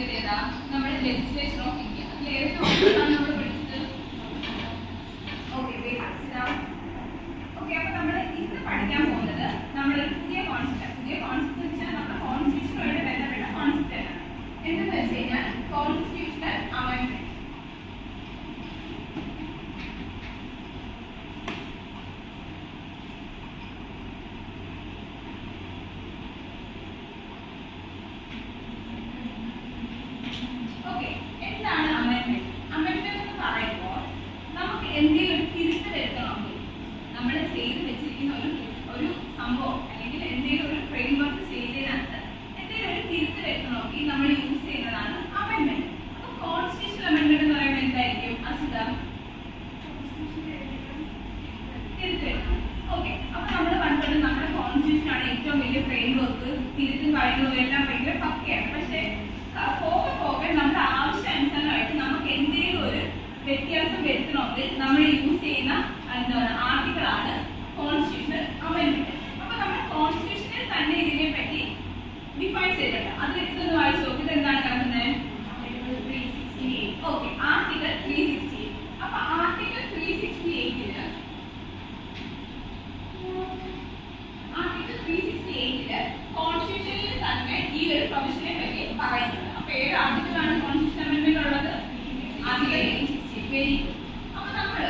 ചെയ്തത് ഏതാ? നമ്മുടെ ലെജിസ്ലേച്ചർ ഓഫ് ഇന്ത്യ. അതിൽ ഏറ്റവും നമ്മൾ പഠിച്ചത്. Okay, okay. അപ്പൊ നമ്മൾ ഇന്ന് പഠിക്കാൻ പോകുന്നത് നമ്മുടെ പുതിയ കോൺസെപ്റ്റ്. പുതിയ കോൺസെപ്റ്റ് വെച്ചാൽ നമ്മുടെ കോൺസ്റ്റിറ്റ്യൂഷനുമായിട്ട് ബന്ധപ്പെട്ട കോൺസെപ്റ്റ് ആണ്. എന്തെന്ന് വെച്ച് കഴിഞ്ഞാൽ കോൺസ്റ്റിറ്റ്യൂഷണൽ അമെൻഡ്മെന്റ്. എന്താണ് അമെൻഡ്മെന്റ്? അമെൻഡ്മെന്റ് എന്ന് പറയുമ്പോൾ നമുക്ക് എന്തെങ്കിലും തിരുത്ത് വരുത്തണമെങ്കിൽ നമ്മൾ ചെയ്ത് വെച്ചിരിക്കുന്ന ഒരു സംഭവം അല്ലെങ്കിൽ എന്തെങ്കിലും ഒരു ഫ്രെയിം വർക്ക് ചെയ്തതിനകത്ത് എന്തെങ്കിലും ഒരു തിരുത്ത് വരുത്തണമെങ്കിൽ നമ്മൾ യൂസ് ചെയ്യുന്നതാണ് അമെൻഡ്മെന്റ്. അപ്പോൾ കോൺസ്റ്റിറ്റ്യൂഷണൽ അമെൻഡ്മെന്റ് എന്ന് പറയുമ്പോൾ എന്തായിരിക്കും? അസുഖ തിരുത്ത് വരുത്തണം. ഓക്കെ, അപ്പൊ നമ്മൾ കണ്ടത് നമ്മുടെ കോൺസ്റ്റിറ്റ്യൂഷനാണ് ഏറ്റവും വലിയ ഫ്രെയിം വർക്ക്. തിരുത്തും കാര്യങ്ങളും എല്ലാം ഭയങ്കര പക്കയാണ്. പക്ഷേ പോകെ പോകെ നമ്മുടെ ആവശ്യാനുസരണമായിട്ട് നമുക്ക് എന്തെങ്കിലും ഒരു വ്യത്യാസം വരുത്തണമെങ്കിൽ നമ്മൾ യൂസ് ചെയ്യുന്ന ആർട്ടിക്കിളാണ് കോൺസ്റ്റിറ്റ്യൂഷണൽ അമെൻഡ്മെന്റ്. അപ്പൊ നമ്മുടെ കോൺസ്റ്റിറ്റ്യൂഷനിൽ തന്നെ ഇതിനെ പറ്റി ഡിഫൈൻ ചെയ്തിട്ടുണ്ട്. അത് ഇതൊന്ന് വായിച്ചു നോക്കി. ഇത് എന്താണ് കിടക്കുന്നത്? Okay, article 368. അപ്പൊ ആർട്ടിക്കിൾ 368 കോൺസ്റ്റിറ്റ്യൂഷനിൽ തന്നെ ഈ ഒരു പ്രൊവിഷനെ പറ്റി പറയുന്നുണ്ട്. അപ്പൊ ഏത് ആർട്ടിക്കിളാണ് കോൺസ്റ്റിറ്റ്യൂഷൻ അമെൻഡ്മെന്റ് ഉള്ളത്? ആർട്ടിക്കിൾ 368. Very good. അപ്പൊ നമ്മൾ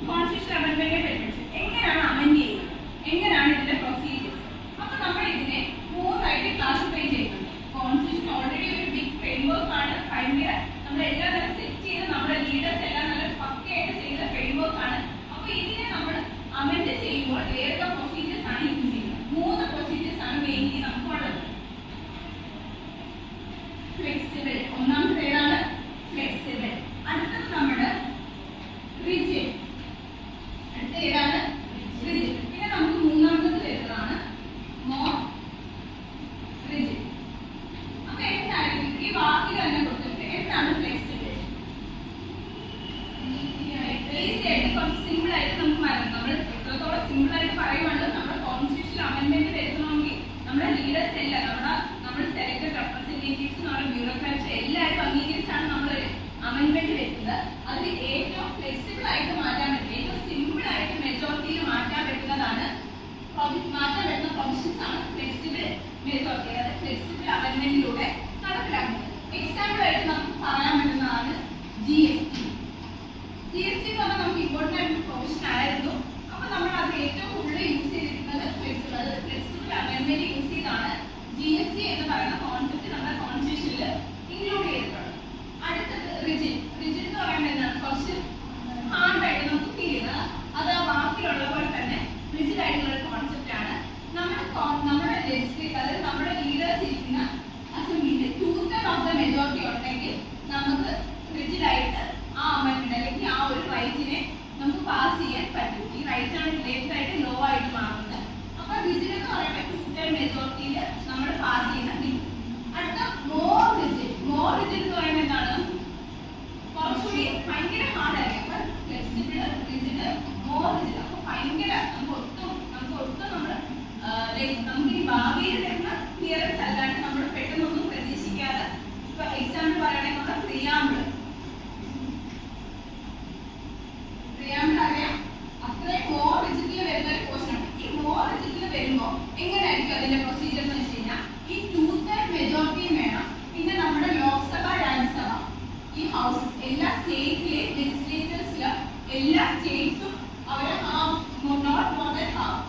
കോൺസ്റ്റിറ്റ്യൂഷൻ അമെൻഡ്മെന്റിനെ പറ്റി എങ്ങനെയാണ് അമെൻഡ് ചെയ്യുന്നത്, എങ്ങനെയാണ് ഇതിന്റെ പ്രൊസീജിയേഴ്സ്. അപ്പൊ നമ്മൾ ഇതിനെ മൂന്നായിട്ട് ക്ലാസിഫൈ ചെയ്യുന്നുണ്ട്. കോൺസ്റ്റിറ്റ്യൂഷൻ ഓൾറെഡി ഒരു ബിഗ് ഫ്രെയിംവർക്ക് ആണ്. ഭയങ്കര നമ്മളെല്ലാം നല്ല സെറ്റ് ചെയ്ത് നമ്മുടെ ലീഡേഴ്സ് എല്ലാം നല്ല പക്കയായിട്ട് ചെയ്ത ഫ്രെയിംവർക്ക് ആണ്. അപ്പൊ ഇതിനെ നമ്മൾ അമെൻഡ് ചെയ്യുമ്പോൾ ഏതൊക്കെ പ്രൊസീജിയേഴ്സ് ആണ് യൂസ് ചെയ്യുന്നത്? മൂന്ന് പ്രൊസീജിയേഴ്സ് ആണ് മെയിൻലി നമുക്കുള്ളത്. ഫ്ലെക്സിബിൾ, ഒന്നാമത്തെ പേരാണ് ഫ്ലെക്സിബിൾ. അടുത്തത് നമ്മുടെ റിജിഡ്, അടുത്ത ഏതാണ്? റിജിഡ്. പിന്നെ നമുക്ക് മൂന്നാമത്തത് വരുന്നതാണ് മോർ റിജിഡ്. അപ്പൊ എന്തായിരിക്കും ഈ വാക്കിൽ തന്നെ കൊടുത്തിട്ട് എന്താണ് ഫ്ലെക്സിബിൾ? ഈസി ആയിട്ട് കുറച്ച് സിമ്പിൾ ആയിട്ട് നമുക്ക് മറന്നു. നമ്മൾ എത്രത്തോളം സിമ്പിൾ ആയിട്ട് പറയുവാണ് നമ്മുടെ കോൺസ്റ്റിറ്റ്യൂഷൻ അമെൻഡ്മെന്റ് വരുത്തണമെങ്കിൽ നമ്മുടെ ലീഡേഴ്സ് എല്ലാം നമ്മുടെ സെലക്ടഡ് റെപ്രസെന്റേറ്റീവ്സ് നമ്മുടെ ബ്യൂറോക്രാറ്റ്സ് എല്ലാവരും അംഗീകരിച്ചാണ് നമ്മളൊരു അമെൻഡ്മെന്റ് വരുന്നത്. അതിൽ ഏറ്റവും ഫ്ലെക്സിബിൾ ആയിട്ട് മാറ്റാൻ പറ്റും, ഏറ്റവും സിമ്പിൾ ആയിട്ട് മെജോറിറ്റിയിൽ മാറ്റാൻ പറ്റുന്നതാണ് മാറ്റാൻ പറ്റുന്ന പ്രൊവിഷൻസ് ആണ് ഫ്ലെക്സിബിൾ മെജോറിറ്റി, അതായത് ഫ്ലെക്സിബിൾ അമെൻഡ്മെന്റിലൂടെ നടപ്പിലാക്കുന്നത്. എക്സാമ്പിൾ ആയിട്ട് നമുക്ക് പറയാൻ പറ്റുന്നതാണ് GST. GST എന്ന് പറഞ്ഞാൽ നമുക്ക് ഇമ്പോർട്ടൻ്റ് ആയിട്ടുള്ള പ്രൊവിഷൻ ആയിരുന്നു. അപ്പൊ നമ്മൾ അത് ഏറ്റവും കൂടുതൽ യൂസ് ചെയ്തിരിക്കുന്നത് ഫ്ലെക്സിബിൾ, അതായത് ഫ്ലെക്സിബിൾ അമെൻഡ്മെന്റ് യൂസ് ചെയ്താണ് GST എന്ന് പറയുന്ന കോൺസെപ്റ്റ് നമ്മുടെ കോൺസ്റ്റിറ്റ്യൂഷനിൽ ഇൻക്ലൂഡ് ചെയ്തിട്ടുള്ളത്. അടുത്തത് റിജിഡ്. റിജിഡ് എന്ന് പറയുന്നത് എന്താണ്? കുറച്ച് ഹാർഡായിട്ട് നമുക്ക് ഫീൽ ചെയ്യുന്നത്. അത് ആ വാക്കിലുള്ള പോലെ തന്നെ റിജിഡ് ആയിട്ടുള്ള ഒരു കോൺസെപ്റ്റ് ആണ്. നമ്മുടെ ലെജിസ്ലേച്ചർ, അതായത് നമ്മുടെ ലീഡേഴ്സ് ഇരിക്കുന്ന അസംബ്ലിയിൽ 2/3 ഓഫ് ദ മെജോറിറ്റി ഉണ്ടെങ്കിൽ നമുക്ക് റിജിഡ് ആയിട്ട് ആ അമെൻഡ്മെന്റ് അല്ലെങ്കിൽ ആ ഒരു റൈറ്റിനെ നമുക്ക് പാസ് ചെയ്യാൻ പറ്റും. ഈ റൈറ്റ് ആണ് റിലേറ്റഡ് ആയിട്ട് ലോ ആയിട്ട് മാറുന്നത്. അപ്പൊ റിജിഡ് എന്ന് പറയുമ്പോൾ 2/3 മെജോറിറ്റിയിൽ നമ്മൾ പാസ് ചെയ്യുന്ന ബിൽ. അടുത്ത മോർ റിജിഡ്. മോർ റിജിഡ് എന്ന് പറയുന്നത് എന്താണ്? കുറച്ചുകൂടി ഭയങ്കര ഹാർഡായിരിക്കും. അപ്പൊ ഫ്ലെക്സിബിൾ, റിജിഡ്, മോർ റിജിഡ്. അപ്പൊ ഭയങ്കര നമുക്ക് ഒട്ടും നമുക്ക് ഈ ഭാവിയിൽ വരുന്ന ക്ലിയറൻസ് അല്ലാണ്ട് നമ്മൾ പെട്ടെന്നൊന്നും പ്രതീക്ഷിക്കാതെ. ഇപ്പൊ എക്സാമ്പിൾ പറയുകയാണെങ്കിൽ നമ്മുടെ പ്രിയാമ്പിൾ അറിയാം, അത്രയും മോർ റിജിഡിൽ വരുന്ന ഒരു പോർഷൻ ആണ്. ഈ മോർ റിജിഡിൽ വരുമ്പോൾ എങ്ങനെയായിരിക്കും അതിന്റെ പ്രൊസീജിയർ എന്ന് വെച്ച് കഴിഞ്ഞാൽ ഈ 2/3 മെജോറിറ്റിയും വേണം. പിന്നെ നമ്മുടെ ലോക്സഭ, രാജ്യസഭ, ഈ ഹൗസസ് എല്ലാ സ്റ്റേറ്റിലെയും ലെജിസ്ലേച്ചേഴ്സിലും എല്ലാ സ്റ്റേറ്റ്സും അവരെ നോട്ട് മോർ ദാൻ ഹാഫ്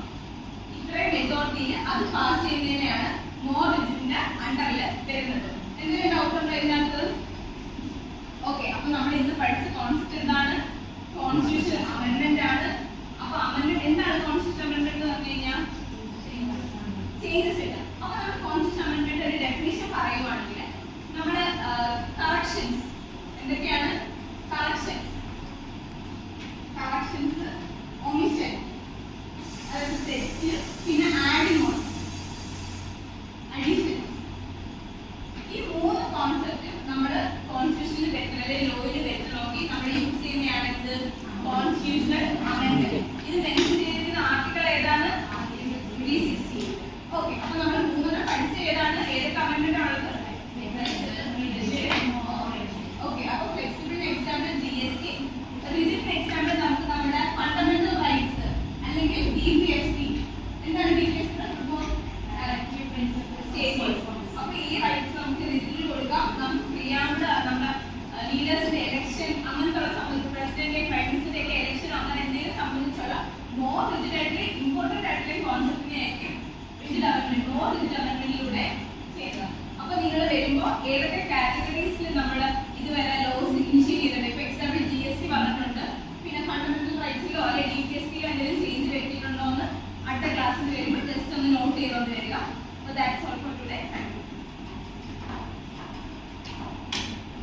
ഇത്രയും മെജോറിറ്റിയിൽ അത് പാസ് ചെയ്യുന്നതിനെയാണ് മോർ റിജിഡിന്റെ അണ്ടറിൽ വരുന്നത്. എന്തെങ്കിലും ഡൗട്ട് ഉണ്ടോ ഇതിനകത്ത്? ഓക്കെ, അപ്പൊ നമ്മൾ ഇന്ന് പഠിച്ച കോൺസെപ്റ്റ് എന്താണ്? കോൺസ്റ്റിറ്റ്യൂഷൻ അമെൻഡ്മെന്റ് ആണ്. അപ്പൊ അമെൻഡ്മെന്റ് എന്താണ്? കോൺസ്റ്റിറ്റ്യൂഷൻ അമെൻഡ്മെന്റ് എന്ന് പറഞ്ഞു കഴിഞ്ഞാൽ ചേഞ്ചസ് ഇല്ല. അപ്പൊ നമ്മൾ കോൺസ്റ്റിറ്റ്യൂഷൻ അമെൻഡ്മെന്റ് ഒരു ഡെഫിനിഷൻ പറയുവാണെങ്കിൽ നമ്മുടെ കറക്ഷൻസ് എന്തൊക്കെയാണ്? കറക്ഷൻസ്, ഒമിഷൻ, അതായത് തെറ്റ്, പിന്നെ ആഡിങ് ഓൺ, അഡീഷൻ. ഈ മൂന്ന് കോൺസെപ്റ്റ് നമ്മൾ കോൺസ്റ്റിറ്റ്യൂഷനിൽ വരുന്നത് ലോയിൽ വരുത്തണമെങ്കിൽ നമ്മൾ യൂസ് ചെയ്യുന്നതാണ് ഇത് കോൺസ്റ്റിറ്റ്യൂഷണൽ അമെൻഡ്മെന്റ്. ഇത് മെൻഷൻ ചെയ്തിരിക്കുന്ന ആർട്ടിക്കിൾ ഏതാണ്? 368. ഓക്കെ, അപ്പൊ നമ്മൾ മൂന്നെണ്ണം പഠിച്ച ഏതാണ്? ഏതൊക്കെ അമെൻഡ്മെന്റ് ആണുള്ളത്? കൊടുക്കാം. നമുക്ക് പ്രിയാമ്പിൾ നമ്മുടെ ലീഡേഴ്സിന്റെ ഇലക്ഷൻ അങ്ങനത്തെ പ്രസിഡന്റ് പ്രൈം മിനിസ്റ്ററിന്റെ ഒക്കെ ഇലക്ഷൻ അങ്ങനെ എന്തെങ്കിലും സംബന്ധിച്ചുള്ള മോർ റിജിഡ് ആയിട്ടുള്ള ഇമ്പോർട്ടന്റ് ആയിട്ടുള്ള കോൺസെപ്റ്റിനെ ആയിരിക്കും മോർ റിജിഡ് അമെന്റ്മെന്റിലൂടെ ചെയ്യുന്നത്. അപ്പൊ നിങ്ങൾ വരുമ്പോൾ ഏതൊക്കെ കാറ്റഗറീസിൽ നമ്മൾ ഇതുവരെ ലോസ് ഇനിഷ്യേറ്റ് ചെയ്തിട്ടുണ്ട്. ഇപ്പൊ എക്സാമ്പിൾ GST പറഞ്ഞിട്ടുണ്ട്, പിന്നെ ഫണ്ടമെന്റൽ റൈറ്റ്സിലോ അല്ലെങ്കിൽ DPSPയോ എന്തെങ്കിലും ചേഞ്ച് വരുത്തിയിട്ടുണ്ടോ എന്ന് അടുത്ത ക്ലാസ്സിൽ വരുമ്പോൾ ജസ്റ്റ് ഒന്ന് നോട്ട് ചെയ്തുകൊണ്ട് വരിക. അപ്പോൾ ദാറ്റ്സ് ഓൾ.